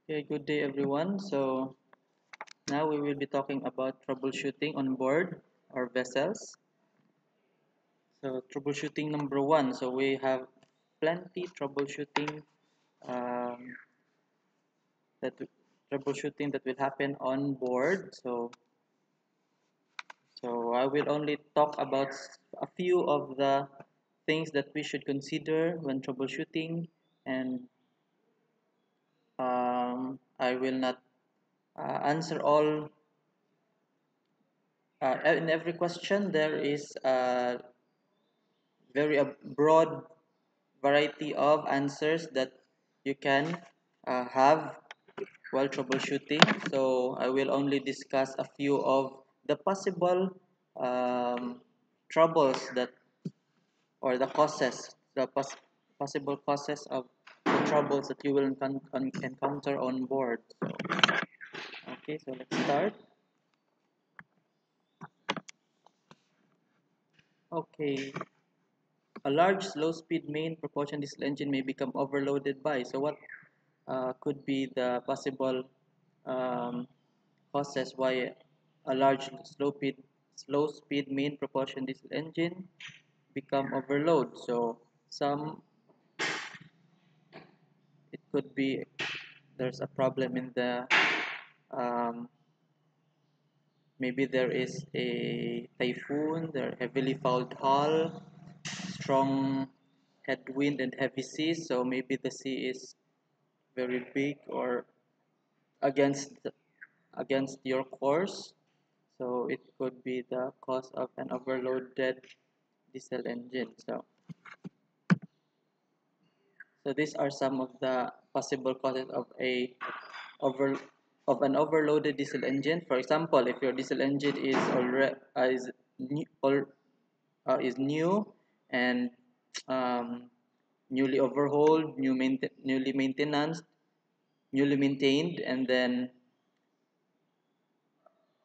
Okay, good day everyone. So now we will be talking about troubleshooting on board our vessels. So troubleshooting number one. So we have plenty troubleshooting um, that troubleshooting that will happen on board. So I will only talk about a few of the things that we should consider when troubleshooting, and I will not answer all. In every question, there is very broad variety of answers that you can have while troubleshooting. So I will only discuss a few of the possible troubles that or the causes, possible causes of the troubles that you will encounter on board. So, okay, so let's start. Okay, a large slow-speed main propulsion diesel engine may become overloaded by. So what could be the possible um, causes why a large slow speed main propulsion diesel engine become overload? So some it could be there's a problem in the um, maybe there is a typhoon, there heavily fouled hull, strong headwind and heavy seas. So maybe the sea is very big or against against your course. So it could be the cause of an overloaded diesel engine. So these are some of the possible causes of over an overloaded diesel engine. For example, if your diesel engine is already is new and um, newly overhauled, newly maintained, and then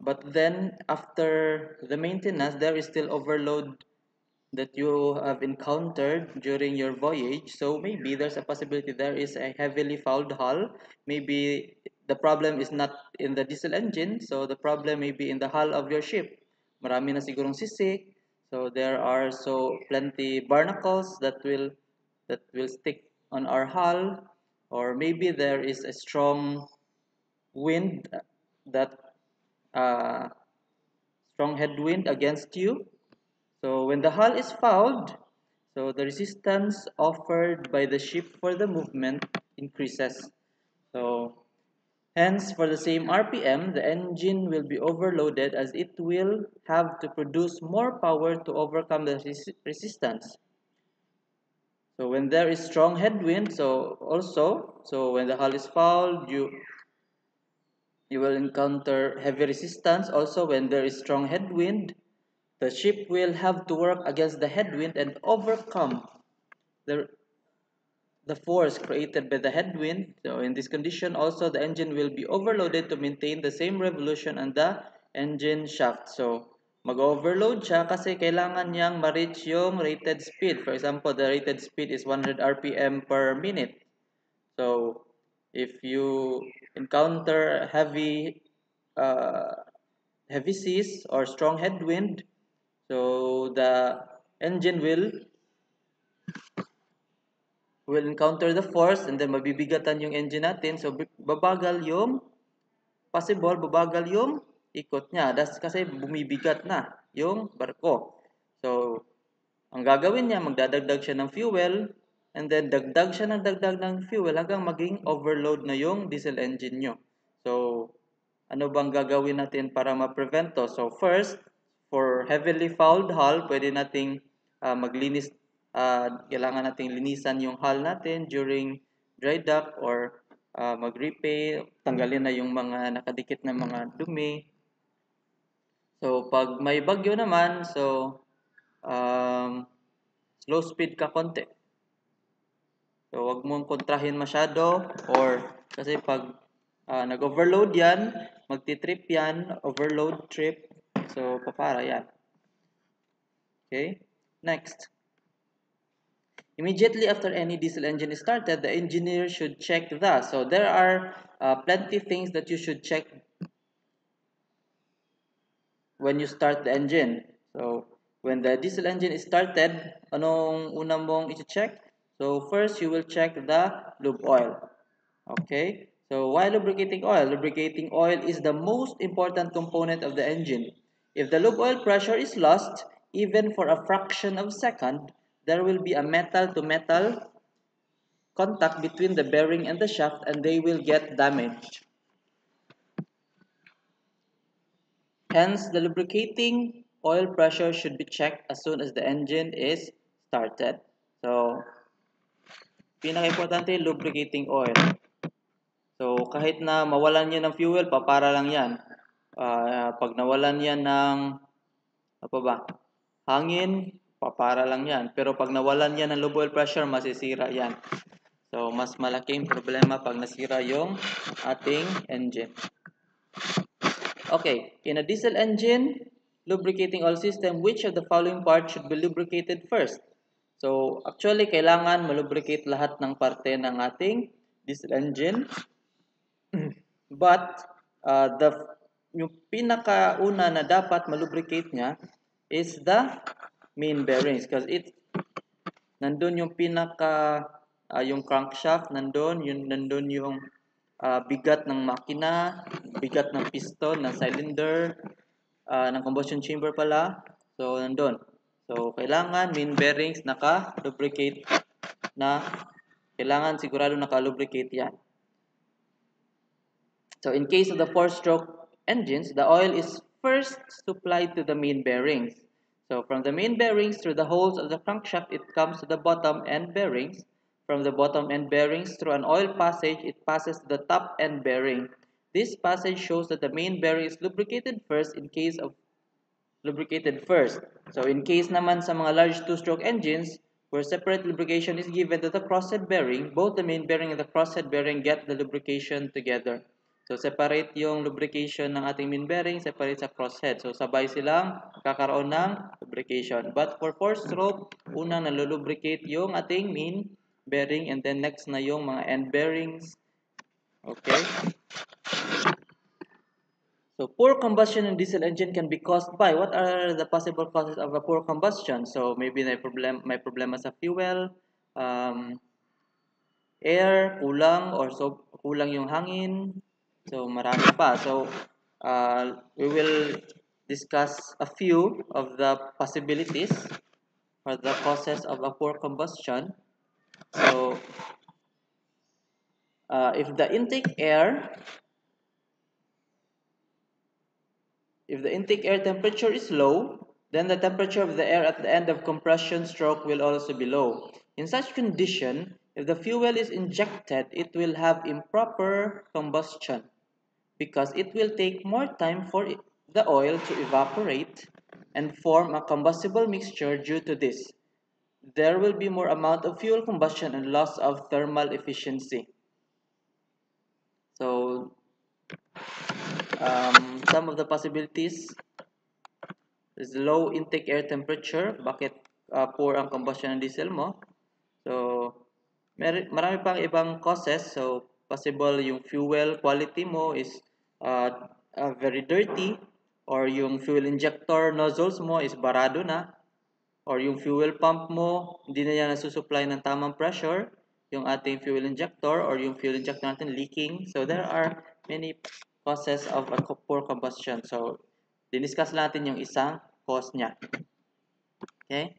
but then after the maintenance, there is still overload that you have encountered during your voyage. So maybe there's a possibility there is a heavily fouled hull. Maybe the problem is not in the diesel engine, so the problem may be in the hull of your ship. Marami na sigurong sisik. So there are so plenty barnacles that will stick on our hull, or maybe there is a strong wind that uh, strong headwind against you. So when the hull is fouled, so the resistance offered by the ship for the movement increases. So hence, for the same RPM, the engine will be overloaded as it will have to produce more power to overcome the resistance. So when there is strong headwind, so when the hull is fouled, you will encounter heavy resistance. Also, when there is strong headwind, the ship will have to work against the headwind and overcome the, the force created by the headwind. So in this condition, also the engine will be overloaded to maintain the same revolution on the engine shaft. So mag-overload siya kasi kailangan niyang ma-reach yung rated speed. For example, the rated speed is 100 RPM per minute. So if you encounter heavy seas or strong headwind, so the engine will encounter the force and then mabibigatan yung engine natin. So babagal yung babagal yung ikot niya. That's kasi bumibigat na yung barko. So ang gagawin niya, magdadagdag siya ng fuel and then dagdag siya ng dagdag ng fuel hanggang maging overload na yung diesel engine nyo. So ano bang gagawin natin para ma-prevent to? So first, for heavily fouled hull, pwede nating maglinis, kailangan nating linisan yung hull natin during dry dock or mag-repaint, tanggalin na yung mga nakadikit na mga dumi. So pag may bagyo naman, so slow speed ka konti. So wag mong kontrahin masyado or kasi pag nag-overload yan, magti-trip yan, overload trip. So papara yan. Okay? Next. Immediately after any diesel engine is started, the engineer should check the. So there are plenty things that you should check when you start the engine. So when the diesel engine is started, anong una mong i-check? So first you will check the lube oil. Okay? So why lubricating oil? Lubricating oil is the most important component of the engine. If the lube oil pressure is lost, even for a fraction of a second, there will be a metal to metal contact between the bearing and the shaft and they will get damaged. Hence, the lubricating oil pressure should be checked as soon as the engine is started. So, pinaka-importante, lubricating oil. So, kahit na mawalan yan ng fuel, papara lang yan. Pag nawalan yan ng, apa ba, hangin, papara lang yan. Pero pag nawalan yan ng low oil pressure, masisira yan. So, mas malaking problema pag nasira yung ating engine. Okay, in a diesel engine, lubricating oil system, which of the following parts should be lubricated first? So, actually, kailangan malubricate lahat ng parte ng ating diesel engine. But, yung pinakauna na dapat malubricate niya is the main bearings because nandun yung yung crankshaft, nandun yung bigat ng makina, bigat ng piston, ng cylinder, ng combustion chamber pala. So, nandun. So, kailangan main bearings naka-lubricate na. Kailangan sigurado naka-lubricate yan. So, in case of the 4-stroke engines, the oil is first supplied to the main bearings. So, from the main bearings through the holes of the crankshaft, it comes to the bottom end bearings. From the bottom end bearings through an oil passage, it passes to the top end bearing. This passage shows that the main bearing is lubricated first in case of lubricated first. So in case naman sa mga large two-stroke engines, where separate lubrication is given to the crosshead bearing, both the main bearing and the crosshead bearing get the lubrication together. So separate yung lubrication ng ating main bearing, separate sa crosshead. So sabay silang kakaroon ng lubrication. But for 4-stroke, unang nalulubricate yung ating main bearing and then next na yung mga end bearings. Okay? So poor combustion in diesel engine can be caused by, what are the possible causes of a poor combustion? So maybe may problema sa fuel, air, kulang or so kulang yung hangin. So marami pa. So we will discuss a few of the possibilities or the causes of a poor combustion. So if the intake air temperature is low, then the temperature of the air at the end of compression stroke will also be low. In such condition, if the fuel is injected, it will have improper combustion because it will take more time for the oil to evaporate and form a combustible mixture. Due to this, there will be more amount of fuel combustion and loss of thermal efficiency. So, some of the possibilities is low intake air temperature. Bakit poor ang combustion ng diesel mo? So, marami pang ibang causes. So, possible yung fuel quality mo is very dirty, or yung fuel injector nozzles mo is barado na, or yung fuel pump mo hindi na yan nasusupply ng tamang pressure, yung ating fuel injector or yung fuel injector natin leaking. So, there are many causes of a poor combustion. So, diniscuss natin yung isang cause niya. Okay?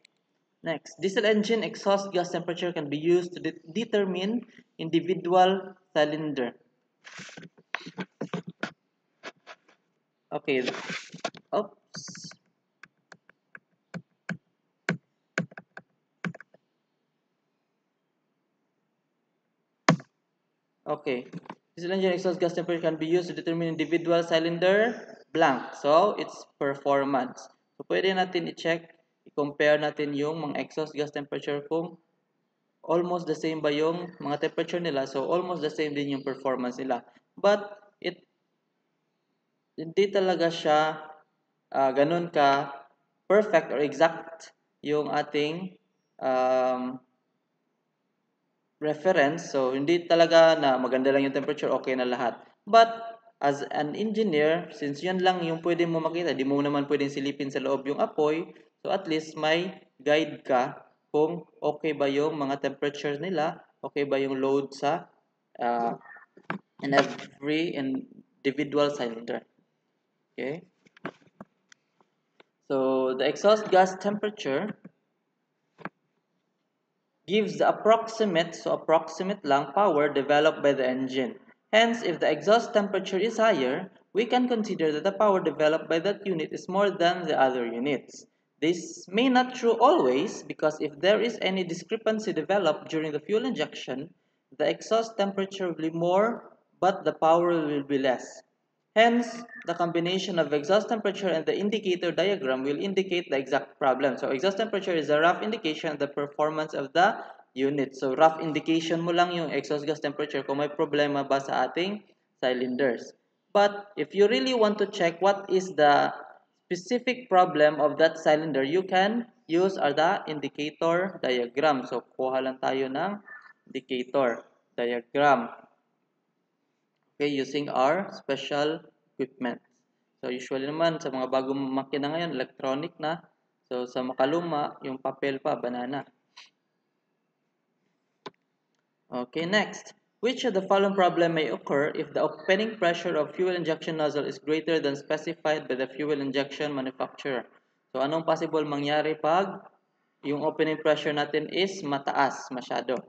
Next, diesel engine exhaust gas temperature can be used to determine individual cylinder. Okay. Oops. Okay. Diesel engine exhaust gas temperature can be used to determine individual cylinder blank. So, its performance. So, pwede natin i-check, i-compare natin yung mga exhaust gas temperature kung almost the same ba yung mga temperature nila. So, almost the same din yung performance nila. But, hindi talaga siya ganun ka perfect or exact yung ating reference. So, hindi talaga na maganda lang yung temperature, okay na lahat. But, as an engineer, since yan lang yung pwede mo makita, di mo naman pwedeng silipin sa loob yung apoy, so at least may guide ka kung okay ba yung mga temperature nila, okay ba yung load sa uh, in every individual cylinder. Okay? So, the exhaust gas temperature gives the approximate lang power developed by the engine. Hence, if the exhaust temperature is higher, we can consider that the power developed by that unit is more than the other units. This may not true always because if there is any discrepancy developed during the fuel injection, the exhaust temperature will be more but the power will be less. Hence, the combination of exhaust temperature and the indicator diagram will indicate the exact problem. So, exhaust temperature is a rough indication of the performance of the unit. So, rough indication mo lang yung exhaust gas temperature kung may problema ba sa ating cylinders. But, if you really want to check what is the specific problem of that cylinder, you can use the indicator diagram. So, kuha lang tayo ng indicator diagram. Okay, using our special equipment. So, usually naman, sa mga bagong makina ngayon, electronic na. So, sa makaluma, yung papel pa, banana. Okay, next. Which of the following problem may occur if the opening pressure of fuel injection nozzle is greater than specified by the fuel injection manufacturer? So, anong possible mangyari pag yung opening pressure natin is mataas masyado?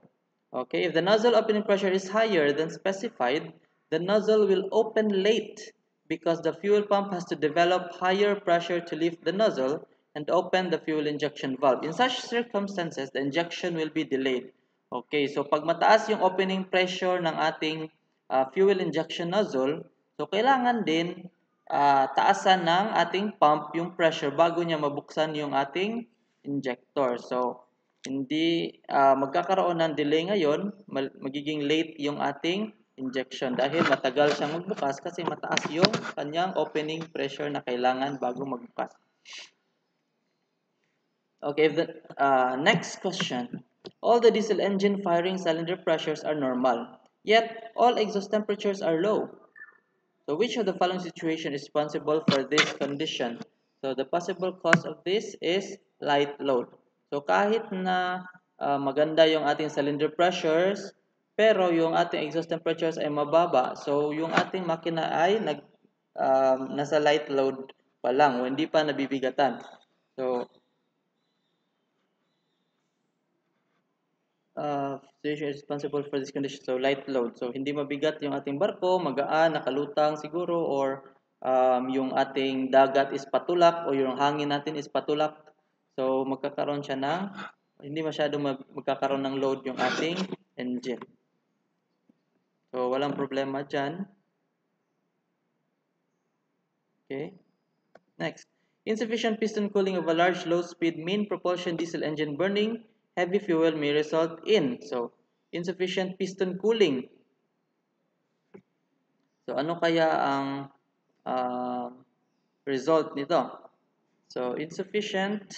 Okay, if the nozzle opening pressure is higher than specified, the nozzle will open late because the fuel pump has to develop higher pressure to lift the nozzle and open the fuel injection valve. In such circumstances, the injection will be delayed. Okay, so pag mataas yung opening pressure ng ating fuel injection nozzle, so kailangan din taasan ng ating pump yung pressure bago niya mabuksan yung ating injector. So, hindi magkakaroon ng delay ngayon, magiging late yung ating injection dahil matagal siyang magbukas kasi mataas yung kanyang opening pressure na kailangan bago magbukas. Okay, next question. All the diesel engine firing cylinder pressures are normal, yet all exhaust temperatures are low. So which of the following situation is responsible for this condition? So the possible cause of this is light load. So kahit na maganda yung ating cylinder pressures, pero yung ating exhaust temperatures ay mababa, so yung ating makina ay nasa light load pa lang, o hindi pa nabibigatan. So situation is responsible for this condition. So, light load. So, hindi mabigat yung ating barko, magaan, nakalutang siguro, or yung ating dagat is patulak, o yung hangin natin is patulak. So, magkakaroon siya ng, hindi masyadong magkakaroon ng load yung ating engine. So, walang problema dyan. Okay. Next. Insufficient piston cooling of a large low-speed main propulsion diesel engine burning heavy fuel may result in. So, insufficient piston cooling. So, ano kaya ang result nito? So, insufficient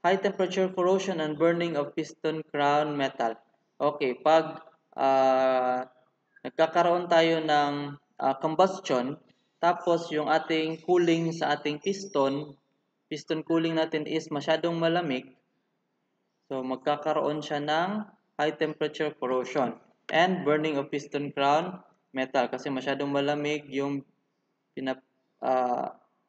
high temperature corrosion and burning of piston crown metal. Okay, pag nagkakaroon tayo ng combustion, tapos yung ating cooling sa ating piston cooling natin is masyadong malamig, so magkakaroon siya ng high temperature corrosion and burning of piston crown metal kasi masyadong malamig yung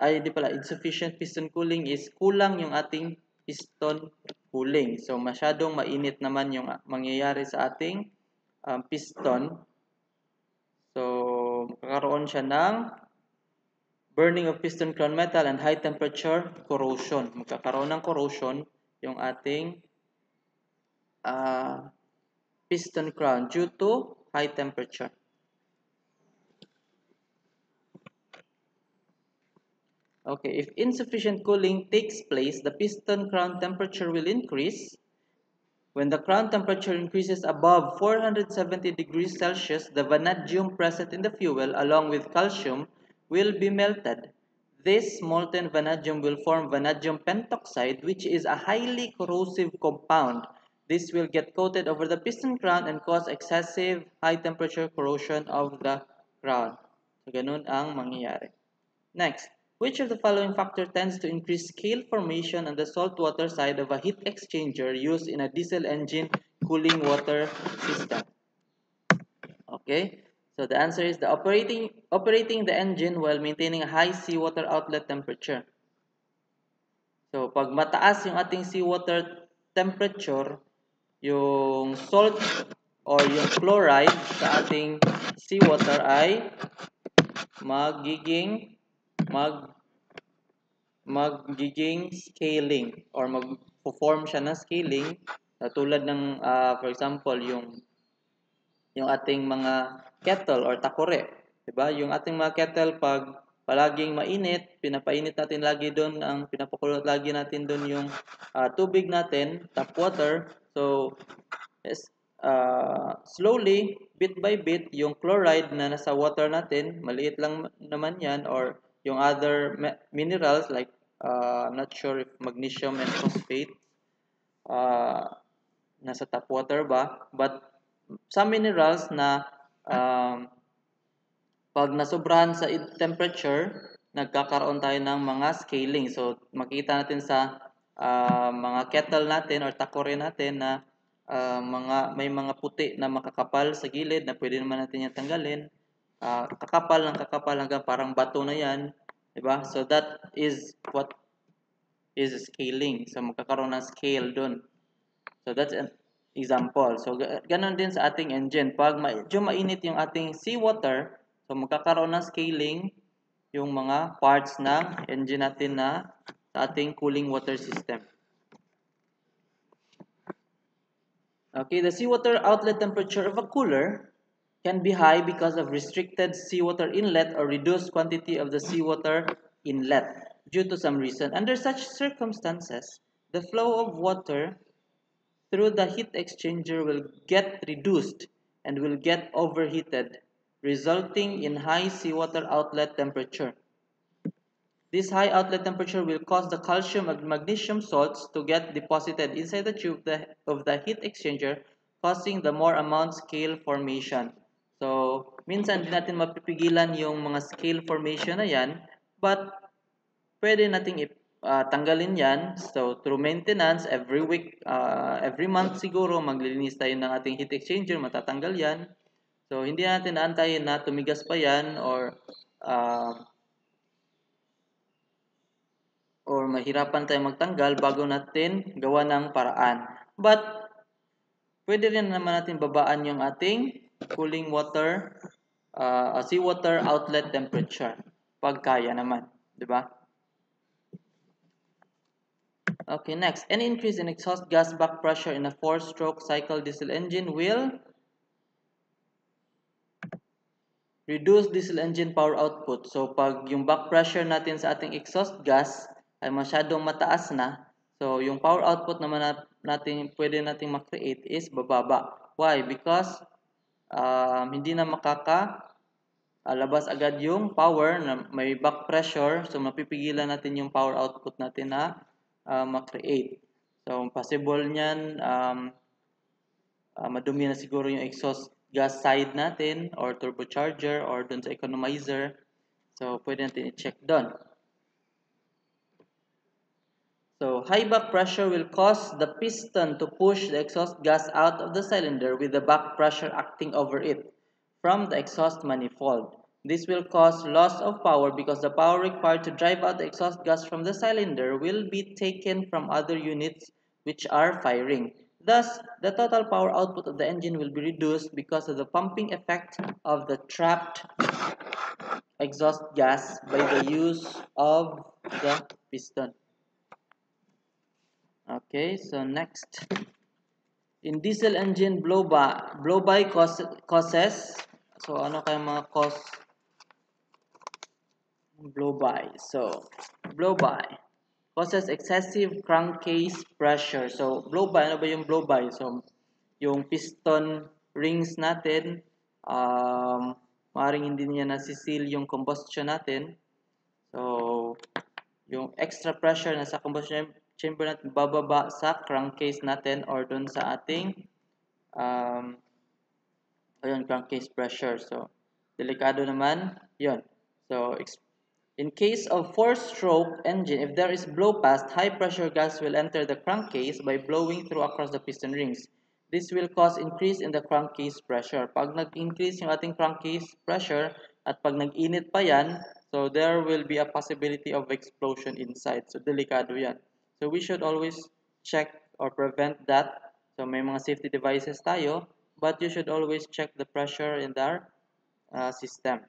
insufficient piston cooling is kulang yung ating piston cooling. So masyadong mainit naman yung mangyayari sa ating piston. So magkakaroon siya ng burning of piston crown metal and high temperature corrosion. Magkakaroon ng corrosion yung ating piston crown due to high temperature. Okay, if insufficient cooling takes place, the piston crown temperature will increase. When the crown temperature increases above 470 degrees Celsius, the vanadium present in the fuel along with calcium will be melted. This molten vanadium will form vanadium pentoxide, which is a highly corrosive compound. this will get coated over the piston crown and cause excessive high temperature corrosion of the crown. So, ganun ang mangyayari. Next, which of the following factor tends to increase scale formation on the saltwater side of a heat exchanger used in a diesel engine cooling water system? Okay, so the answer is the operating the engine while maintaining a high seawater outlet temperature. So, pag mataas yung ating seawater temperature, yung salt or yung chloride sa ating seawater ay magiging mag magiging scaling or mag-form siya ng scaling tulad ng for example yung ating mga kettle or takore, 'di ba? Yung ating mga kettle pag palaging mainit, pinapainit natin lagi doon pinapakulo lagi natin doon yung tubig natin, tap water. So yes, slowly, bit by bit, yung chloride na nasa water natin, maliit lang naman yan, or yung other minerals like, I'm not sure if magnesium and phosphate, nasa tap water ba, but some minerals na pag nasobrahan sa temperature, nagkakaroon tayo ng mga scaling. So, makita natin sa mga kettle natin or takore natin na may mga puti na makakapal sa gilid na pwede naman natin yung tanggalin. Kakapal ng kakapal hanggang parang bato na yan. Diba? So, that is what is scaling. So, magkakaroon ng scale dun. So, that's an example. So, ganun din sa ating engine. Pag medyo mainit yung ating seawater, so magkakaroon ng scaling yung mga parts ng engine natin na sa ating cooling water system. Okay, the seawater outlet temperature of a cooler can be high because of restricted seawater inlet or reduced quantity of the seawater inlet due to some reason. Under such circumstances, the flow of water through the heat exchanger will get reduced and will get overheated, resulting in high seawater outlet temperature. This high outlet temperature will cause the calcium and magnesium salts to get deposited inside the tube of the heat exchanger, causing the more amount scale formation. So, minsan din natin mapipigilan yung mga scale formation na yan, but pwede nating tanggalin yan. So, through maintenance, every week, every month siguro, maglilinis tayo ng ating heat exchanger, matatanggal yan. So, hindi natin naantayin na tumigas pa yan or mahirapan tayo magtanggal bago natin gawa ng paraan. But, pwede rin naman natin babaan yung ating cooling water, seawater outlet temperature. Pag kaya naman. Diba? Okay, next. Any increase in exhaust gas back pressure in a 4-stroke cycle diesel engine will reduce diesel engine power output. So, pag yung back pressure natin sa ating exhaust gas ay masyadong mataas na, so yung power output naman natin pwede nating makreate is bababa. Why? Because hindi na labas agad yung power na may back pressure, so mapipigilan natin yung power output natin na makreate. So, possible niyan, madumi na siguro yung exhaust gas side natin or turbocharger or dun sa economizer. So, pwede natin i-check dun. So, high back pressure will cause the piston to push the exhaust gas out of the cylinder with the back pressure acting over it from the exhaust manifold. This will cause loss of power because the power required to drive out the exhaust gas from the cylinder will be taken from other units which are firing. Thus, the total power output of the engine will be reduced because of the pumping effect of the trapped exhaust gas by the use of the piston. Okay, so next. In diesel engine blow-by causes, so ano kaya mga cause blow-by? So, blow-by causes excessive crankcase pressure. So, blow-by, ano ba yung blow-by? So, yung piston rings natin, maaaring hindi niya nasiseal yung combustion natin. So, yung extra pressure na sa combustion chamber natin bababa sa crankcase natin or dun sa ating ayun, crankcase pressure. So, delikado naman yun. So, in case of four-stroke engine, if there is blow past, high-pressure gas will enter the crankcase by blowing through across the piston rings. This will cause increase in the crankcase pressure. Pag nag-increase yung ating crankcase pressure at pag nag-init pa yan, so there will be a possibility of explosion inside. So, delikado yan. So, we should always check or prevent that. So, may mga safety devices tayo, but you should always check the pressure in our system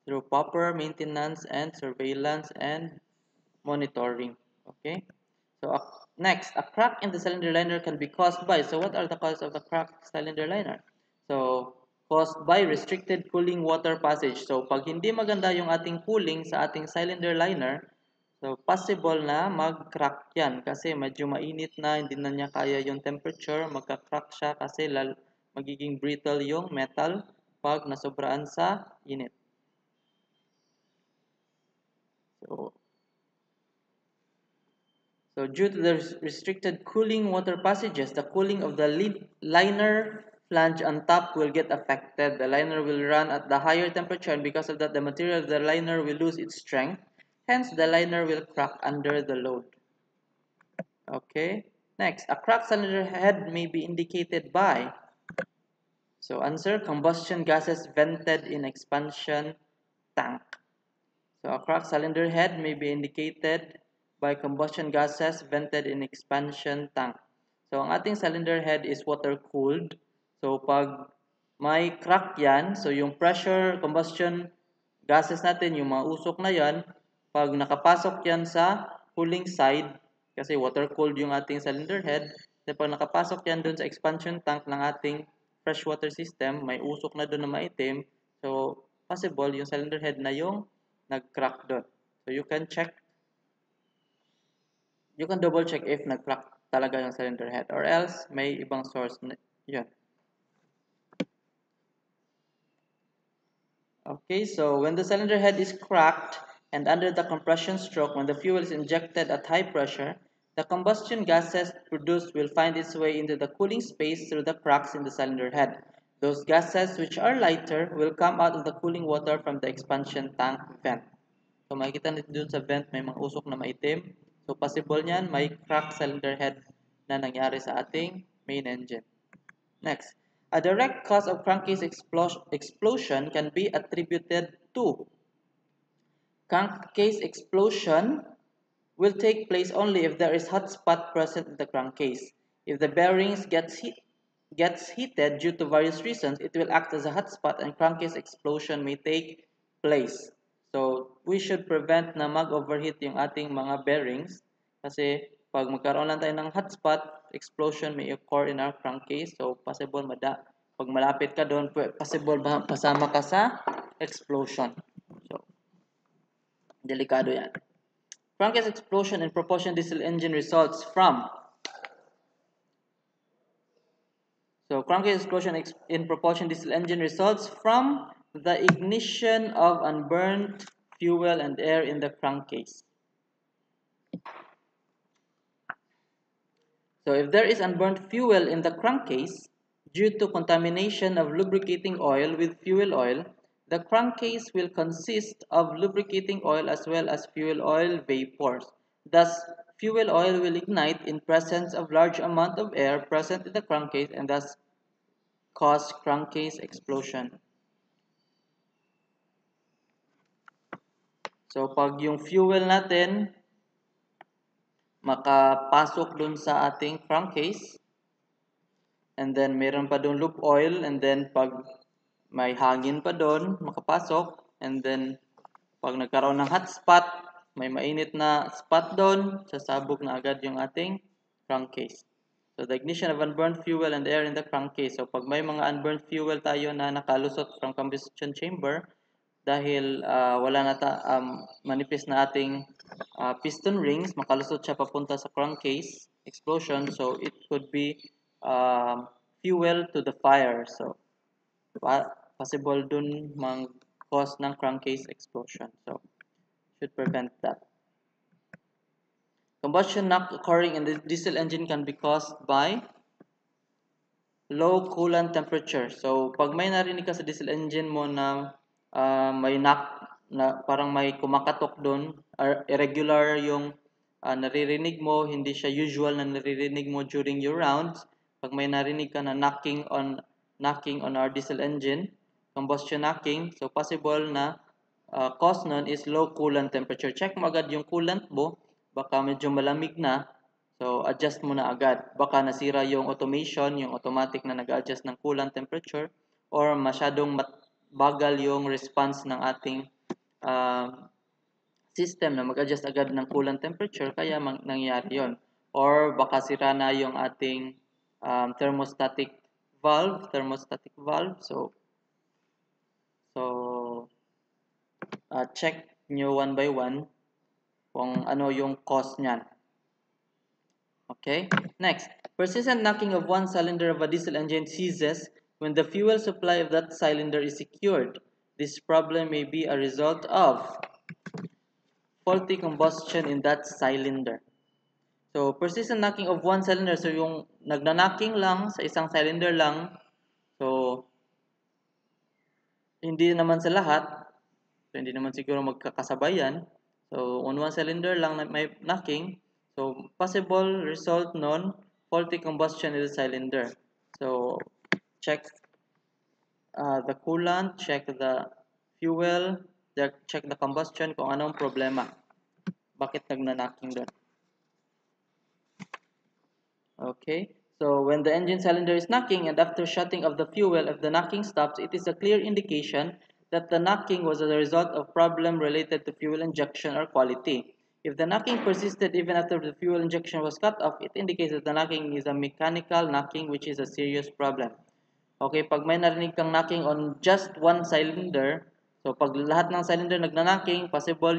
through proper maintenance and surveillance and monitoring. Okay. So next, a crack in the cylinder liner can be caused by. So what are the causes of the cracked cylinder liner? So caused by restricted cooling water passage. So pag hindi maganda yung ating cooling sa ating cylinder liner, so possible na mag-crack yan kasi medyo mainit na, hindi na niya kaya yung temperature, magka-crack siya kasi magiging brittle yung metal pag nasobraan sa init. So due to the restricted cooling water passages, the cooling of the liner flange on top will get affected. The liner will run at the higher temperature, and because of that, the material of the liner will lose its strength. Hence, the liner will crack under the load. Okay. Next, a cracked cylinder head may be indicated by. So answer, combustion gases vented in expansion tank. So a cracked cylinder head may be indicated by combustion gases vented in expansion tank. So ang ating cylinder head is water cooled. So pag may crack yan, so yung pressure combustion gases natin, yung mga usok na yan, pag nakapasok yan sa cooling side, kasi water cooled yung ating cylinder head, so pag nakapasok yan dun sa expansion tank ng ating freshwater system, may usok na dun na maitim, so possible yung cylinder head na yung nag-crack doon. So you can double check if nag-crack talaga yung cylinder head or else may ibang source na yun. Okay, so when the cylinder head is cracked and under the compression stroke, when the fuel is injected at high pressure, the combustion gases produced will find its way into the cooling space through the cracks in the cylinder head. Those gases which are lighter will come out of the cooling water from the expansion tank vent. So makikita nito dun sa vent may mga usok na maitim. So possible niyan may cracked cylinder head na nangyari sa ating main engine. Next, a direct cause of crankcase explosion can be attributed to. Crankcase explosion will take place only if there is hot spot present in the crankcase. If the bearings gets heated due to various reasons, it will act as a hot spot and crankcase explosion may take place. So, we should prevent na mag-overheat yung ating mga bearings kasi pag magkaroon lang tayo ng hotspot, explosion may occur in our crankcase. So, possible pag malapit ka doon, possible pasama ka sa explosion. So, delikado yan. Crankcase explosion in propulsion diesel engine results from. So, crankcase explosion in propulsion diesel engine results from the ignition of unburnt fuel and air in the crankcase. So if there is unburnt fuel in the crankcase due to contamination of lubricating oil with fuel oil, the crankcase will consist of lubricating oil as well as fuel oil vapors. Thus, fuel oil will ignite in presence of large amount of air present in the crankcase and thus cause crankcase explosion. So pag yung fuel natin makapasok dun sa ating crankcase, and then meron pa dun loop oil, and then pag may hangin pa dun makapasok, and then pag nagkaroon ng hot spot, may mainit na spot dun, sasabog na agad yung ating crankcase. So the ignition of unburned fuel and air in the crankcase. So pag may mga unburned fuel tayo na nakalusot from combustion chamber, dahil wala na manipis na ating piston rings, makalusot siya papunta sa crankcase explosion, so it could be fuel to the fire. So possible dun mang cause ng crankcase explosion. So should prevent that. Combustion knock occurring in the diesel engine can be caused by low coolant temperature. So, pag may narinig ka sa diesel engine mo na may knock, na parang may kumakatok doon, irregular yung naririnig mo, hindi siya usual na naririnig mo during your rounds. Pag may narinig ka na knocking on our diesel engine, combustion knocking, so possible na cause nun is low coolant temperature. Check mo agad yung coolant mo, baka medyo malamig na. So, adjust mo na agad. Baka nasira yung automation, yung automatic na nag-adjust ng coolant temperature, or masyadong bagal yung response ng ating system na mag-adjust agad ng coolant temperature, kaya nangyayari yon. Or baka sira na yung ating thermostatic valve. So check nyo one by one kung ano yung cause niyan. Okay, next. Persistent knocking of one cylinder of a diesel engine ceases when the fuel supply of that cylinder is secured. This problem may be a result of faulty combustion in that cylinder. So, persistent knocking of one cylinder. So, yung nagna-knocking lang sa isang cylinder lang. So, hindi naman sa lahat. So, hindi naman siguro magkakasabayan. So, on one cylinder lang na may knocking. So, possible result nun, faulty combustion in the cylinder. So, check the coolant, check the fuel, check the combustion kung anong problema. Bakit nagna-knocking doon? Okay, so when the engine cylinder is knocking and after shutting off the fuel, if the knocking stops, it is a clear indication that the knocking was as a result of problem related to fuel injection or quality. If the knocking persisted even after the fuel injection was cut off, it indicates that the knocking is a mechanical knocking, which is a serious problem. Okay, pag may narinig kang knocking on just one cylinder, so pag lahat ng cylinder nagna-knocking, possible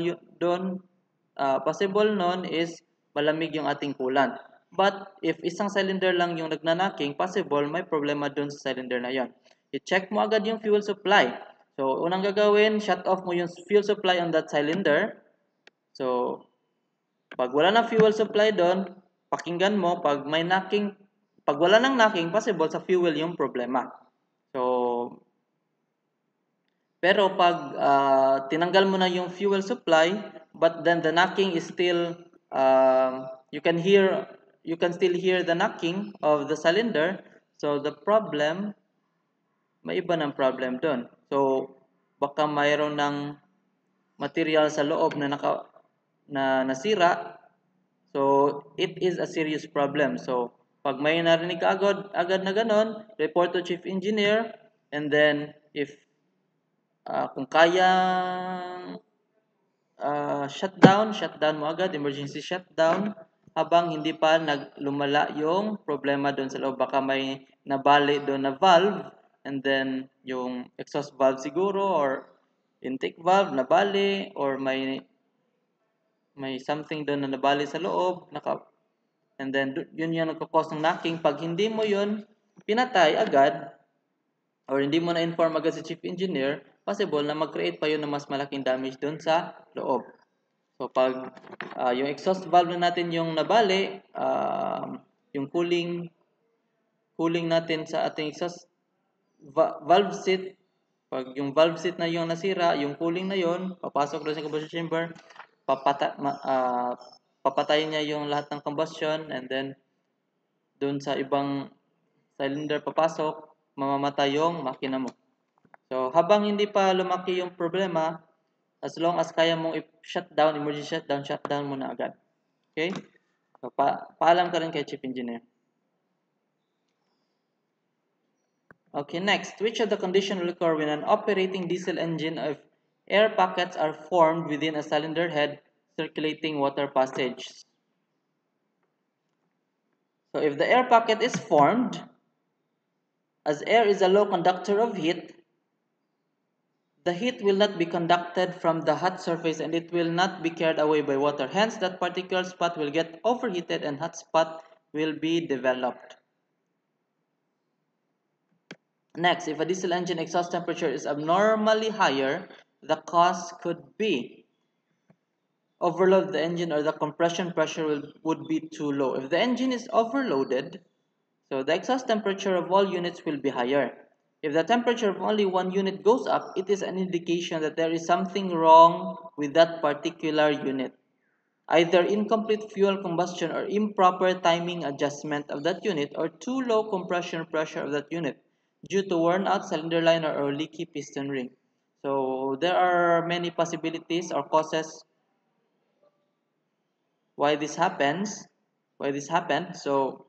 nun is malamig yung ating coolant. But if isang cylinder lang yung nagna-knocking, possible may problema dun sa cylinder na yon. I-check mo agad yung fuel supply. So, unang gagawin, shut off mo yung fuel supply on that cylinder. So, pag wala na fuel supply doon, pakinggan mo, pag wala nang knocking, possible sa fuel yung problema. So, pero pag tinanggal mo na yung fuel supply, but then the knocking is still, you can still hear the knocking of the cylinder. So, the problem, may iba ng problem doon. So, baka mayroon ng material sa loob na nasira. So, it is a serious problem. So, pag may narinig ka agad na ganon, report to chief engineer, and then if kung kayang shutdown mo agad, emergency shutdown, habang hindi pa lumala yung problema doon sa loob. Baka may nabali doon na valve, and then yung exhaust valve siguro, or intake valve nabali, or may something doon na nabali sa loob, and then yun yung nagkakos ng knocking. Pag hindi mo yun pinatay agad, or hindi mo na-inform agad si chief engineer, possible na mag-create pa yun ng mas malaking damage doon sa loob. So, pag yung exhaust valve na natin yung nabali, yung cooling natin sa ating exhaust valve seat, pag yung valve seat na yung nasira, yung cooling na yon papasok doon sa combustion chamber, papatayin niya yung lahat ng combustion, and then doon sa ibang cylinder papasok, mamamatay yung makina mo. So, habang hindi pa lumaki yung problema, as long as kaya mong i-shutdown, emergency shutdown mo na agad. Okay? So, paalam ka rin kay chief engineer. Okay, next. Which of the conditions will occur when an operating diesel engine if air pockets are formed within a cylinder head circulating water passage? So, if the air pocket is formed, as air is a low conductor of heat, the heat will not be conducted from the hot surface and it will not be carried away by water. Hence, that particular spot will get overheated and hot spot will be developed. Next, if a diesel engine exhaust temperature is abnormally higher, the cause could be overload the engine or the compression pressure would be too low. If the engine is overloaded, so the exhaust temperature of all units will be higher. If the temperature of only one unit goes up, it is an indication that there is something wrong with that particular unit. Either incomplete fuel combustion or improper timing adjustment of that unit, or too low compression pressure of that unit due to worn out cylinder liner or leaky piston ring. So there are many possibilities or causes why this happens, why this happened. So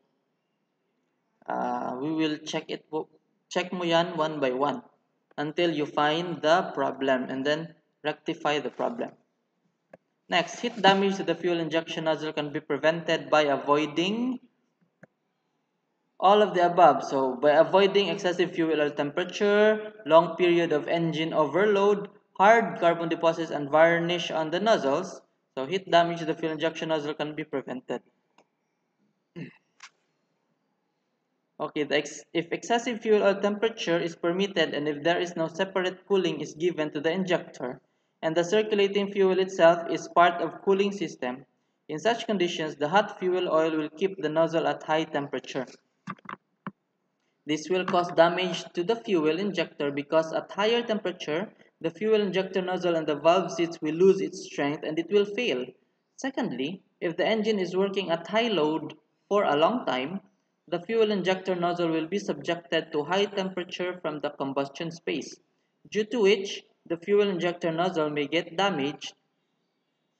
we will check mo yan one by one until you find the problem and then rectify the problem. Next, heat damage to the fuel injection nozzle can be prevented by avoiding all of the above. So by avoiding excessive fuel oil temperature, long period of engine overload, hard carbon deposits, and varnish on the nozzles, so heat damage to the fuel injection nozzle can be prevented. Okay, if excessive fuel oil temperature is permitted and if there is no separate cooling is given to the injector and the circulating fuel itself is part of cooling system, in such conditions the hot fuel oil will keep the nozzle at high temperature. This will cause damage to the fuel injector because at higher temperature, the fuel injector nozzle and the valve seats will lose its strength and it will fail. Secondly, if the engine is working at high load for a long time, the fuel injector nozzle will be subjected to high temperature from the combustion space, due to which the fuel injector nozzle may get damaged.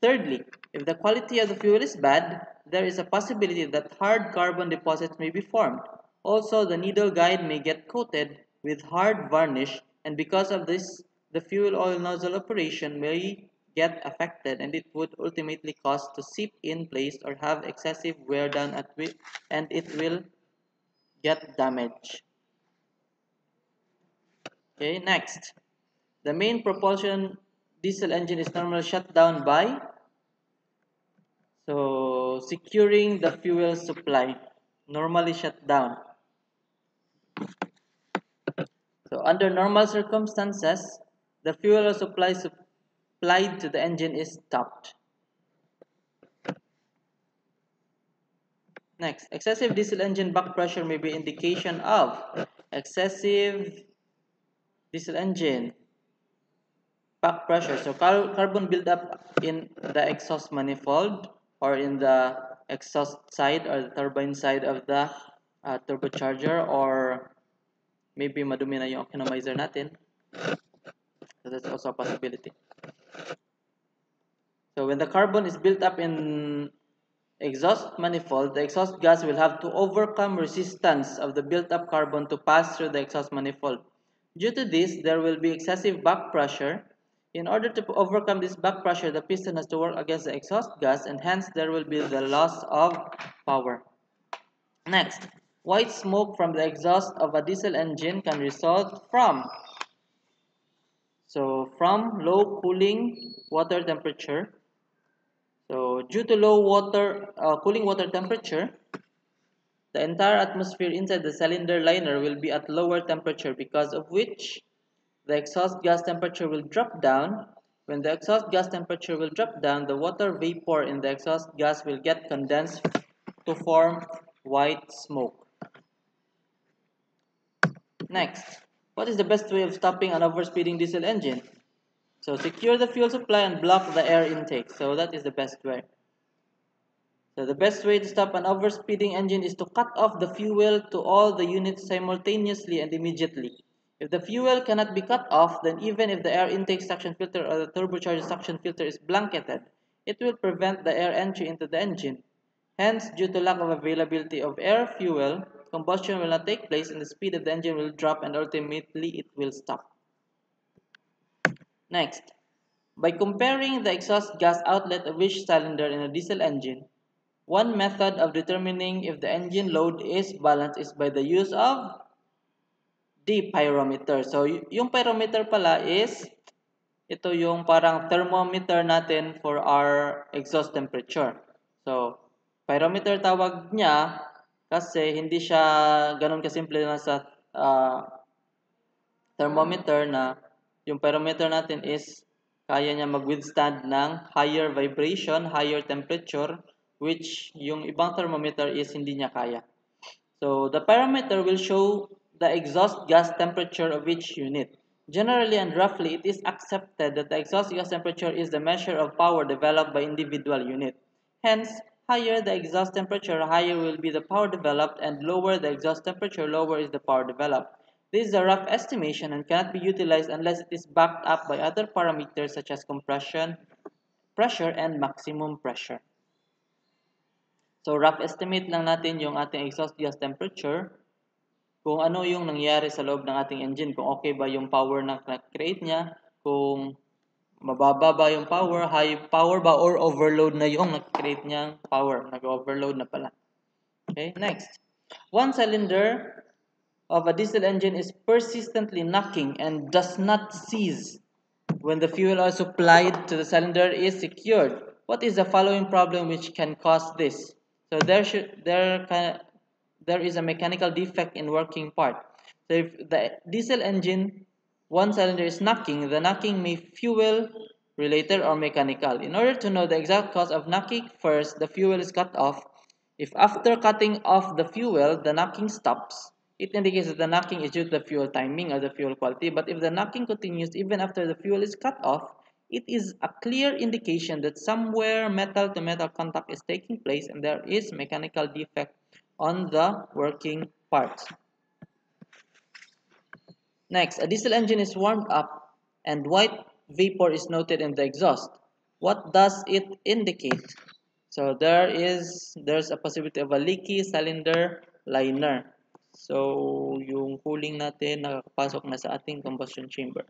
Thirdly, if the quality of the fuel is bad, there is a possibility that hard carbon deposits may be formed. Also, the needle guide may get coated with hard varnish, and because of this, the fuel oil nozzle operation may get affected and it would ultimately cause to seep in place or have excessive wear done and it will get damaged. Okay, next. The main propulsion diesel engine is normally shut down by securing the fuel supply, normally shut down. So under normal circumstances, the fuel supply supplied to the engine is stopped. Next, excessive diesel engine back pressure may be indication of excessive diesel engine back pressure. So carbon buildup in the exhaust manifold or in the exhaust side or the turbine side of the turbocharger, or maybe madumi na yung economizer natin. So that's also a possibility. So when the carbon is built up in exhaust manifold, the exhaust gas will have to overcome resistance of the built up carbon to pass through the exhaust manifold. Due to this, there will be excessive back pressure. In order to overcome this back pressure, the piston has to work against the exhaust gas and hence there will be the loss of power. Next, white smoke from the exhaust of a diesel engine can result from low cooling water temperature. So due to low cooling water temperature, the entire atmosphere inside the cylinder liner will be at lower temperature, because of which the exhaust gas temperature will drop down. When the exhaust gas temperature will drop down, the water vapor in the exhaust gas will get condensed to form white smoke. Next, what is the best way of stopping an overspeeding diesel engine? So secure the fuel supply and block the air intake. So that is the best way. So the best way to stop an overspeeding engine is to cut off the fuel to all the units simultaneously and immediately. If the fuel cannot be cut off, then even if the air intake suction filter or the turbocharger suction filter is blanketed, it will prevent the air entry into the engine. Hence, due to lack of availability of air fuel, combustion will not take place and the speed of the engine will drop and ultimately it will stop. Next, by comparing the exhaust gas outlet of each cylinder in a diesel engine, one method of determining if the engine load is balanced is by the use of the pyrometer. So, yung pyrometer pala is, ito yung parang thermometer natin for our exhaust temperature. So, pyrometer tawag niya kasi hindi siya ganun kasimple na sa thermometer na yung pyrometer natin is Kaya niya mag-withstand ng higher vibration, higher temperature, which yung ibang thermometer is hindi niya kaya. So the parameter will show the exhaust gas temperature of each unit. Generally and roughly, it is accepted that the exhaust gas temperature is the measure of power developed by individual unit. Hence, higher the exhaust temperature, higher will be the power developed, and lower the exhaust temperature, lower is the power developed. This is a rough estimation and cannot be utilized unless it is backed up by other parameters such as compression, pressure, and maximum pressure. So rough estimate lang natin yung ating exhaust gas temperature, kung ano yung nangyari sa loob ng ating engine, kung okay ba yung power na na-create niya, kung mababa ba yung power, high power ba, or overload na yung na-create niyang power, nag-overload na pala. Okay, next. One cylinder of a diesel engine is persistently knocking and does not cease when the fuel oil supplied to the cylinder is secured. What is the following problem which can cause this? So there is a mechanical defect in working part. So if the diesel engine one cylinder is knocking, the knocking may fuel related or mechanical. In order to know the exact cause of knocking, first the fuel is cut off. If after cutting off the fuel, the knocking stops, it indicates that the knocking is due to the fuel timing or the fuel quality. But if the knocking continues even after the fuel is cut off, it is a clear indication that somewhere metal to metal contact is taking place and there is mechanical defect on the working parts. Next, a diesel engine is warmed up and white vapor is noted in the exhaust. What does it indicate? So there's a possibility of a leaky cylinder liner. So yung cooling natin nakapasok na sa ating combustion chamber.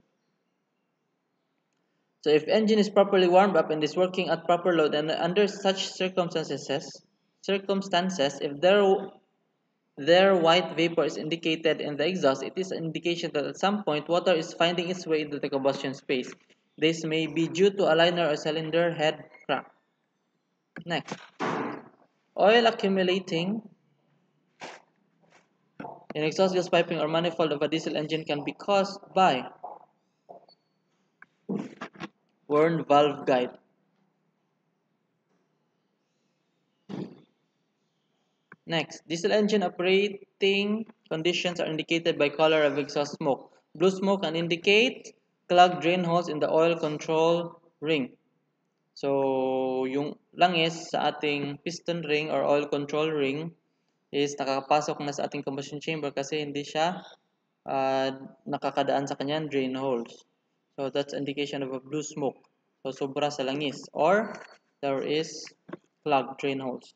So if engine is properly warmed up and is working at proper load and under such circumstances, if there white vapor is indicated in the exhaust, it is an indication that at some point water is finding its way into the combustion space. This may be due to a liner or cylinder head crack. Next, oil accumulating in exhaust gas piping or manifold of a diesel engine can be caused by worn valve guide. Next, diesel engine operating conditions are indicated by color of exhaust smoke. Blue smoke can indicate clogged drain holes in the oil control ring. So, yung langis sa ating piston ring or oil control ring is nakakapasok na sa ating combustion chamber kasi hindi siya nakakadaan sa kanyang drain holes. So, that's indication of a blue smoke. So, sobra sa langis or there is clogged drain holes.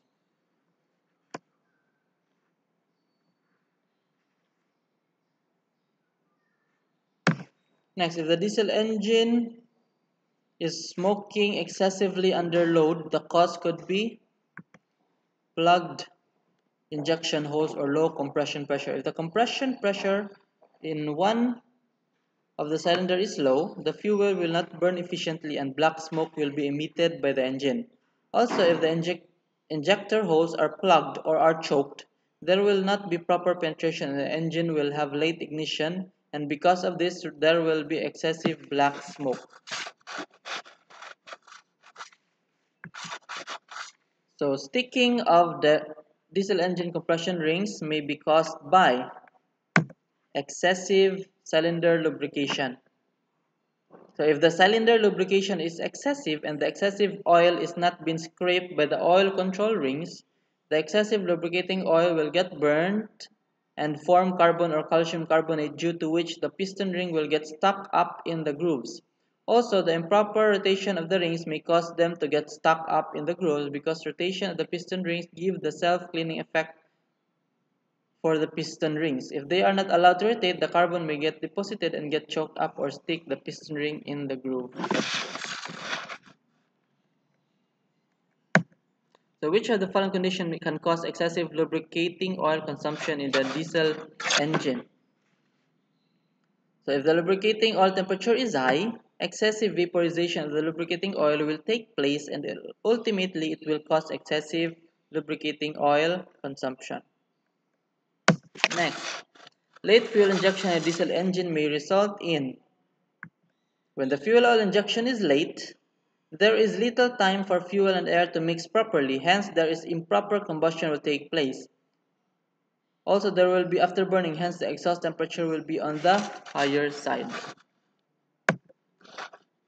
Next, if the diesel engine is smoking excessively under load, the cause could be plugged injection holes or low compression pressure. If the compression pressure in one of the cylinder is low, the fuel will not burn efficiently and black smoke will be emitted by the engine. Also, if the injector holes are plugged or are choked, there will not be proper penetration and the engine will have late ignition, and because of this, there will be excessive black smoke. So, sticking of the diesel engine compression rings may be caused by excessive cylinder lubrication. So if the cylinder lubrication is excessive and the excessive oil is not being scraped by the oil control rings, the excessive lubricating oil will get burnt and form carbon or calcium carbonate, due to which the piston ring will get stuck up in the grooves. Also, the improper rotation of the rings may cause them to get stuck up in the grooves, because rotation of the piston rings give the self-cleaning effect for the piston rings. If they are not allowed to rotate, the carbon may get deposited and get choked up or stick the piston ring in the groove. So which of the following conditions can cause excessive lubricating oil consumption in the diesel engine? So if the lubricating oil temperature is high, excessive vaporization of the lubricating oil will take place and ultimately it will cause excessive lubricating oil consumption. Next, late fuel injection in a diesel engine may result in When the fuel oil injection is late, there is little time for fuel and air to mix properly, hence there is improper combustion will take place. Also, there will be afterburning, hence the exhaust temperature will be on the higher side.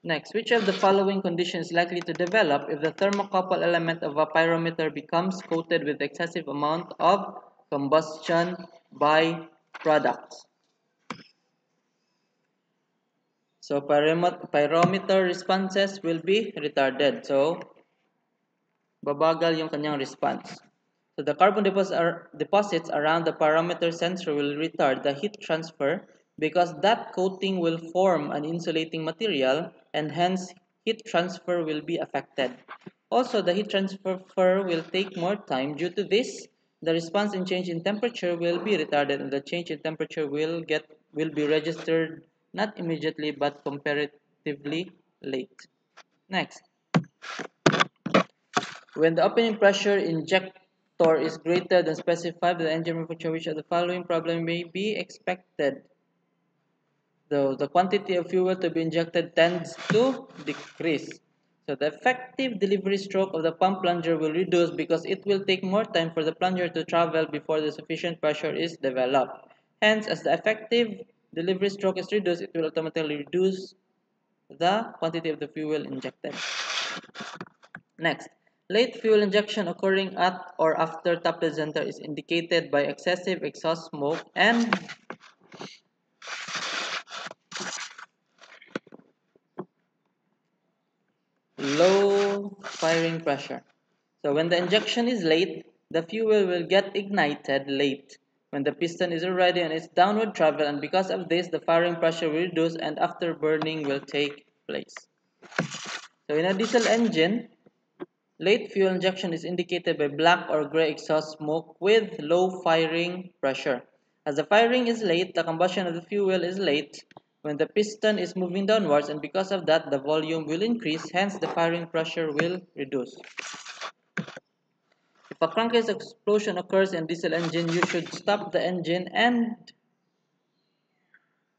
Next, which of the following conditions is likely to develop if the thermocouple element of a pyrometer becomes coated with excessive amount of combustion byproducts? So pyrometer responses will be retarded. So babagal yung kanyang response. So the carbon deposits around the pyrometer sensor will retard the heat transfer because that coating will form an insulating material and hence heat transfer will be affected. Also, the heat transfer will take more time. Due to this, the response in change in temperature will be retarded and the change in temperature will be registered not immediately but comparatively late. Next. When the opening pressure injector is greater than specified by the engine manufacturer, which of the following problem may be expected? Though the quantity of fuel to be injected tends to decrease. So the effective delivery stroke of the pump plunger will reduce because it will take more time for the plunger to travel before the sufficient pressure is developed. Hence, as the effective delivery stroke is reduced, it will automatically reduce the quantity of the fuel injected. Next, late fuel injection occurring at or after top dead center is indicated by excessive exhaust smoke and low firing pressure. So when the injection is late, the fuel will get ignited late when the piston is already on its downward travel, and because of this, the firing pressure will reduce and afterburning will take place. So in a diesel engine, late fuel injection is indicated by black or gray exhaust smoke with low firing pressure. As the firing is late, the combustion of the fuel is late when the piston is moving downwards, and because of that, the volume will increase, hence the firing pressure will reduce. If a crankcase explosion occurs in a diesel engine, you should stop the engine and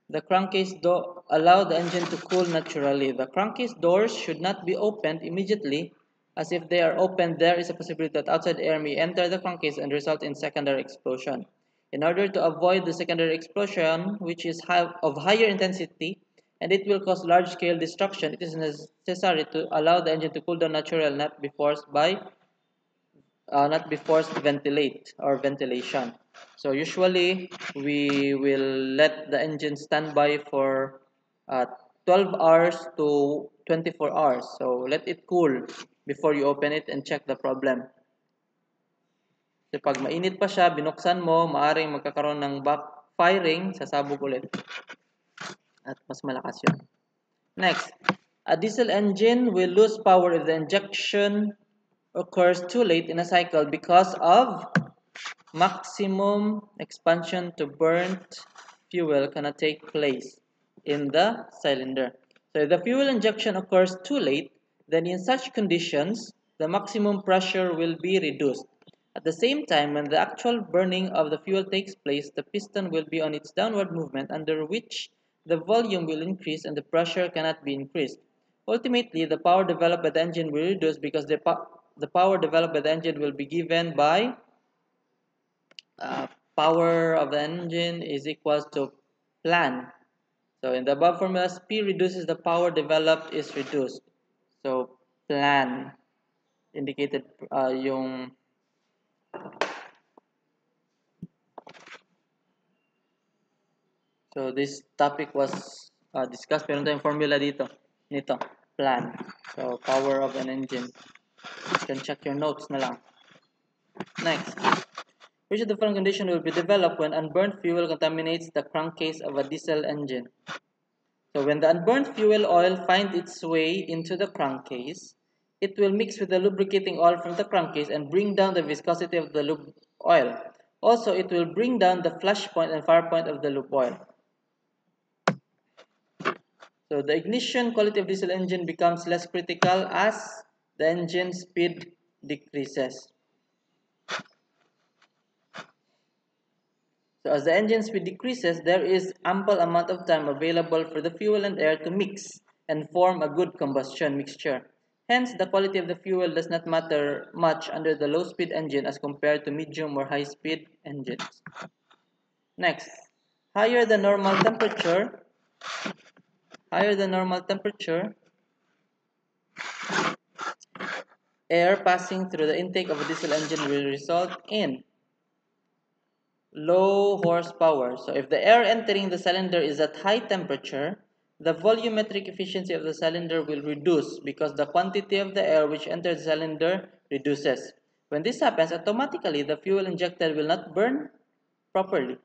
the crankcase door allow the engine to cool naturally. The crankcase doors should not be opened immediately, as if they are opened, there is a possibility that outside air may enter the crankcase and result in secondary explosion. In order to avoid the secondary explosion, which is of higher intensity and it will cause large-scale destruction, it is necessary to allow the engine to cool down naturally, not be forced ventilate or ventilation. So usually we will let the engine stand by for uh, 12 hours to 24 hours. So let it cool before you open it and check the problem. So pag mainit pa siya, binuksan mo, maaring magkakaroon ng backfiring, sasabog ulit. At mas malakas yun. Next, a diesel engine will lose power if the injection occurs too late in a cycle because of maximum expansion to burnt fuel cannot take place in the cylinder. So if the fuel injection occurs too late, then in such conditions, the maximum pressure will be reduced. At the same time, when the actual burning of the fuel takes place, the piston will be on its downward movement, under which the volume will increase and the pressure cannot be increased. Ultimately, the power developed by the engine will reduce because the power developed by the engine will be given by power of the engine is equals to plan. So in the above formulas, P reduces the power developed is reduced. So plan indicated yung so this topic was discussed pero tayong formula nito plan. So power of an engine. You can check your notes na lang. Next. Which of the following condition will be developed when unburnt fuel contaminates the crankcase of a diesel engine? So when the unburnt fuel oil finds its way into the crankcase, it will mix with the lubricating oil from the crankcase and bring down the viscosity of the lube oil. Also, it will bring down the flash point and fire point of the lube oil. So the ignition quality of diesel engine becomes less critical as the engine speed decreases. So as the engine speed decreases, there is ample amount of time available for the fuel and air to mix, and form a good combustion mixture. Hence, the quality of the fuel does not matter much under the low-speed engine as compared to medium or high-speed engines. Next, higher the normal temperature, higher the normal temperature, air passing through the intake of a diesel engine will result in low horsepower. So if the air entering the cylinder is at high temperature, the volumetric efficiency of the cylinder will reduce because the quantity of the air which enters the cylinder reduces. When this happens, automatically the fuel injected will not burn properly.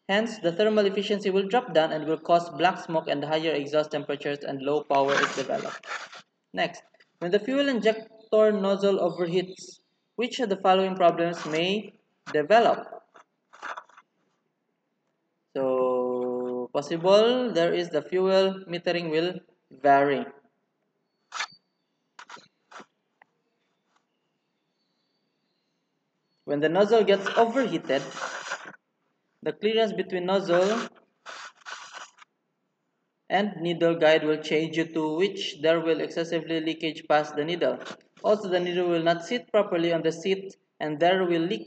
Hence, the thermal efficiency will drop down and will cause black smoke and higher exhaust temperatures and low power is developed. Next, when the fuel injector nozzle overheats, which of the following problems may develop? So, possible there is the fuel metering will vary. When the nozzle gets overheated, the clearance between nozzle and needle guide will change due to which there will excessively leakage past the needle. Also, the needle will not sit properly on the seat and there will be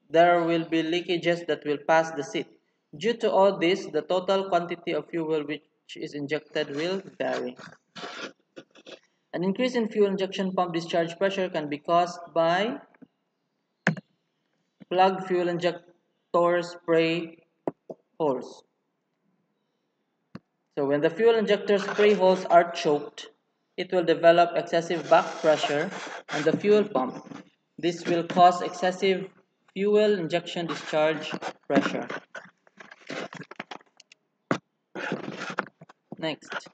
leakages that will pass the seat. Due to all this, the total quantity of fuel which is injected will vary. An increase in fuel injection pump discharge pressure can be caused by plugged fuel injector spray holes. So when the fuel injector spray holes are choked, it will develop excessive back pressure on the fuel pump. This will cause excessive fuel injection discharge pressure. Next,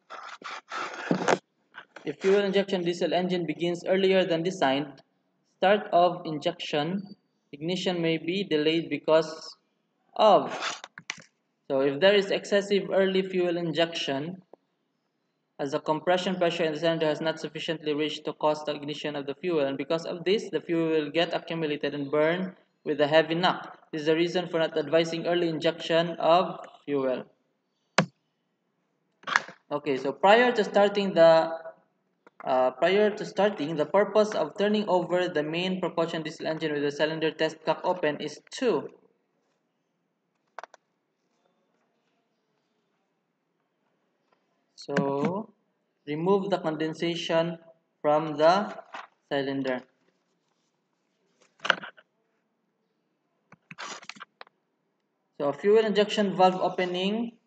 if fuel injection diesel engine begins earlier than designed, start of injection ignition may be delayed because of. So if there is excessive early fuel injection, as the compression pressure in the cylinder has not sufficiently reached to cause the ignition of the fuel, and because of this, the fuel will get accumulated and burn with a heavy knock. This is the reason for not advising early injection of fuel. Okay, so prior to starting, the purpose of turning over the main propulsion diesel engine with the cylinder test cock open is to remove the condensation from the cylinder. So a fuel injection valve opening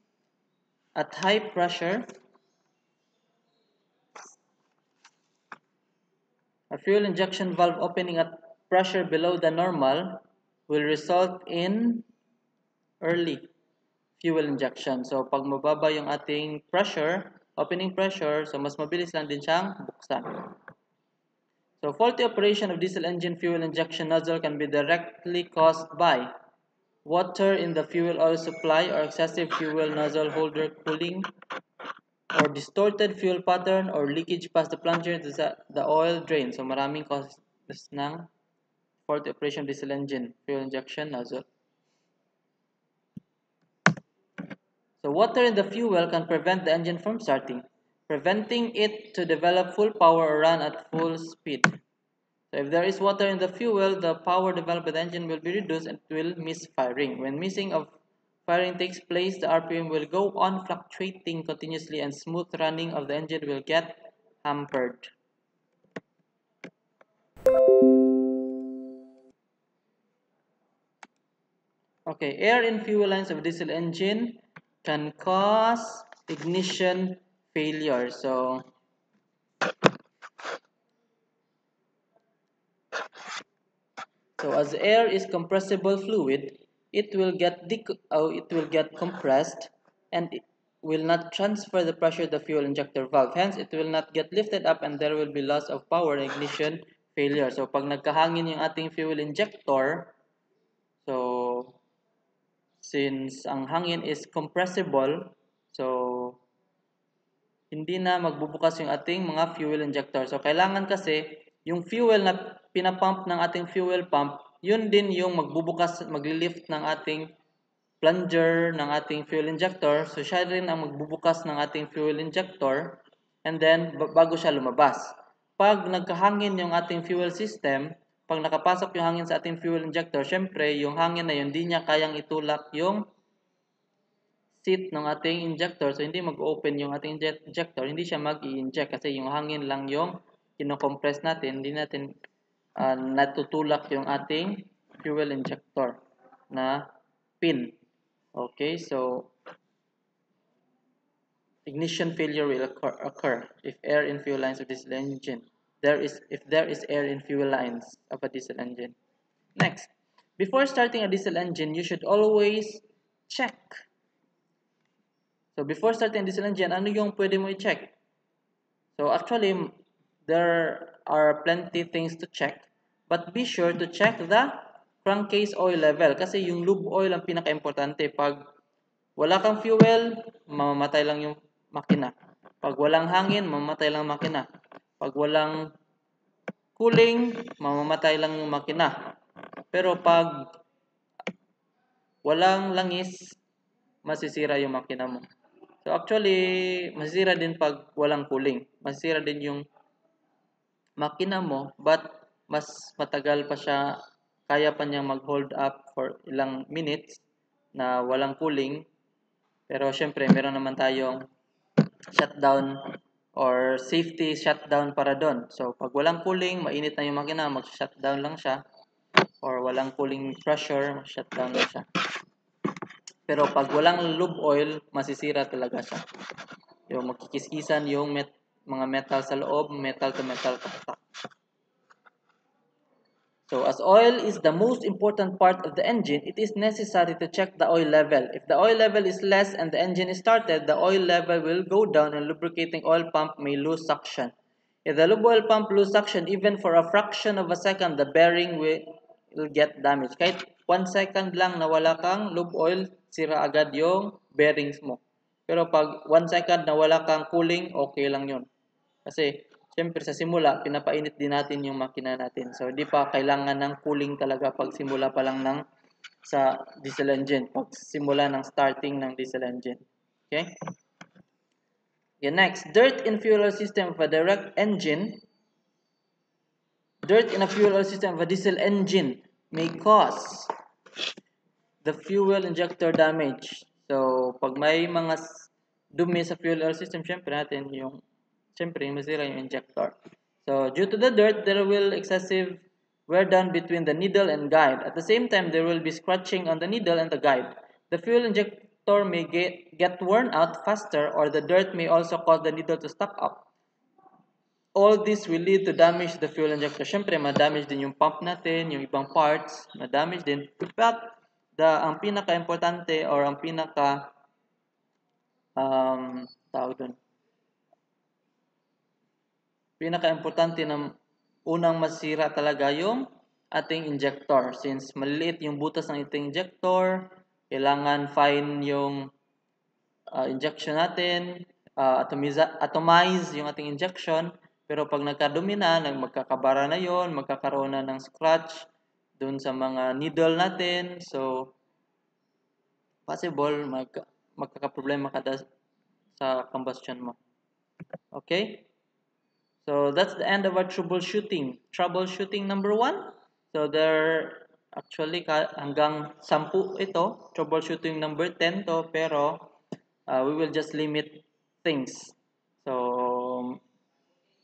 at high pressure. A fuel injection valve opening at pressure below the normal will result in early fuel injection. So pag mababa yung ating pressure, opening pressure, so mas mabilis lang din siyang buksan. So faulty operation of diesel engine fuel injection nozzle can be directly caused by water in the fuel oil supply or excessive fuel nozzle holder cooling or distorted fuel pattern or leakage past the plunger to the oil drain. So maraming causes ng faulty operation of diesel engine fuel injection nozzle. So water in the fuel can prevent the engine from starting, preventing it to develop full power or run at full speed. So if there is water in the fuel, the power developed by the engine will be reduced and it will miss firing. When missing of firing takes place, the RPM will go on fluctuating continuously and smooth running of the engine will get hampered. Okay, air in fuel lines of diesel engine can cause ignition failure. So as air is compressible fluid, it will get compressed and it will not transfer the pressure to the fuel injector valve. Hence, it will not get lifted up and there will be loss of power and ignition failure. So pag nagkahangin yung ating fuel injector, so since ang hangin is compressible, so hindi na magbubukas yung ating mga fuel injector. So kailangan kasi yung fuel na pinapump ng ating fuel pump, yun din yung magbubukas, maglilift ng ating plunger ng ating fuel injector. So, siya rin ang magbubukas ng ating fuel injector and then bago siya lumabas. Pag nagkahangin yung ating fuel system, pag nakapasok yung hangin sa ating fuel injector, syempre yung hangin na yun, hindi niya kayang itulak yung seat ng ating injector. So, hindi mag-open yung ating injector, hindi siya mag-i-inject kasi yung hangin lang yung kino-compress natin, hindi natin natutulak yung ating fuel injector na pin. Okay, so ignition failure will occur if air in fuel lines of diesel engine. If there is air in fuel lines of a diesel engine. Next, before starting a diesel engine, you should always check. So before starting a diesel engine, ano yung pwede mo i-check? So actually, there are plenty things to check, but be sure to check the crankcase oil level kasi yung lube oil ang pinaka-importante. Pag wala kang fuel, mamamatay lang yung makina. Pag walang hangin, mamamatay lang yung makina. Pag walang cooling, mamamatay lang yung makina. Pero pag walang langis, masisira yung makina mo. So actually, masisira din pag walang cooling. Masisira din yung makina mo, but mas matagal pa siya, kaya pa niyang mag-hold up for ilang minutes na walang cooling. Pero syempre, meron naman tayong shutdown or safety shutdown para doon. So pag walang cooling, mainit na yung makina, mag-shutdown lang siya. Or walang cooling pressure, mag-shutdown lang siya. Pero pag walang lube oil, masisira talaga siya. Yung magkikiskisan yung mga metal sa loob, metal to metal contact. So as oil is the most important part of the engine, it is necessary to check the oil level. If the oil level is less and the engine is started, the oil level will go down and lubricating oil pump may lose suction. If the lube oil pump lose suction even for a fraction of a second, the bearing will get damaged. Kahit 1 second lang na wala kang lube oil, sira agad yung bearings mo. Pero pag 1 second na wala kang cooling, okay lang yun. Kasi, syempre sa simula, pinapainit din natin yung makina natin. So, hindi pa kailangan ng cooling talaga pag simula pa lang sa diesel engine. Pag simula ng starting ng diesel engine. Okay? Okay, next. Dirt in fuel oil system of a direct engine. Dirt in a fuel oil system of a diesel engine may cause the fuel injector damage. So, pag may mga dumi sa fuel oil system, syempre masira yung injector. So, due to the dirt, there will excessive wear down between the needle and guide. At the same time, there will be scratching on the needle and the guide. The fuel injector may get worn out faster, or the dirt may also cause the needle to stuck up. All this will lead to damage the fuel injector. Syempre, ma-damage din yung pump natin, yung ibang parts, ma-damage din. But, ang pinaka-importante or ang pinaka-importante na unang masira talaga yung ating injector. Since maliliit yung butas ng ating injector, kailangan fine yung injection natin, atomize yung ating injection. Pero pag nagkadumi na, magkakabara na yon, magkakaroon na ng scratch dun sa mga needle natin. So, possible magkakaproblema ka sa combustion mo. Okay? So, that's the end of our troubleshooting. Troubleshooting number 1. So, there actually hanggang 10 ito. Troubleshooting number 10 to, pero we will just limit things. So,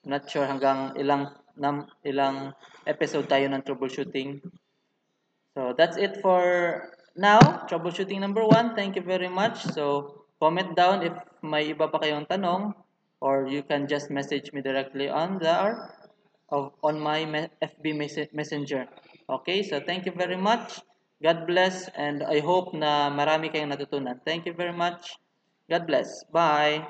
not sure hanggang ilang episode tayo ng troubleshooting. So, that's it for now. Troubleshooting number 1. Thank you very much. So, comment down if may iba pa kayong tanong, or you can just message me directly on my FB Messenger. Okay, so thank you very much. God bless, and I hope na marami kayong natutunan. Thank you very much. God bless. Bye.